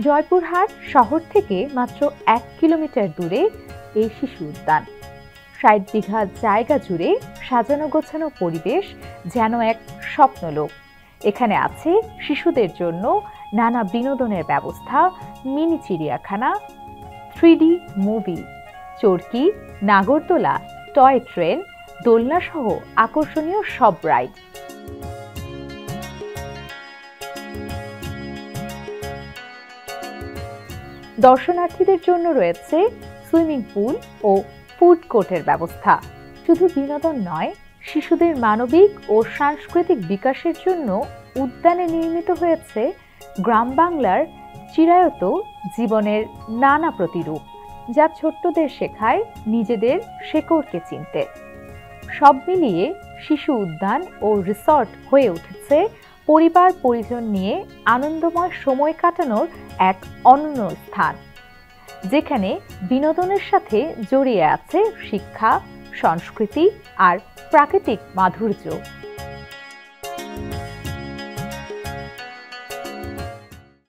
জয়পুরহাট শহর থেকে মাত্র 1 কিলোমিটার দূরে এই শিশু উদ্যান। 60 বিঘা জায়গা জুড়ে সাজানো গোছানো পরিবেশ যেন এক স্বপ্নলোক। এখানে আছে শিশুদের জন্য নানা বিনোদনের ব্যবস্থা, মিনি চিড়িয়াখানা, 3D মুভি, চরকি, নাগরদোলা, টয় ট্রেন, দোলনা সহ আকর্ষণীয় সব রাইড। দর্শনার্থীদের জন্য রয়েছে সুইমিং পুল ও ফুড কোর্টের ব্যবস্থা। শুধু বিনোদন নয়, শিশুদের মানবিক ও সাংস্কৃতিক বিকাশের জন্য উদ্যানে নির্মিত হয়েছে গ্রাম বাংলার চিরায়ত জীবনের নানা প্রতিরূপ, যা ছোট্টদের শেখায় নিজেদের শেকড়কে চিনতে। সব মিলিয়ে শিশু উদ্যান ও রিসর্ট হয়ে উঠেছে পরিবার পরিজন নিয়ে আনন্দময় সময় কাটানোর এক অনন্য স্থান, যেখানে বিনোদনের সাথে জড়িয়ে আছে শিক্ষা, সংস্কৃতি আর প্রাকৃতিক মাধুর্য।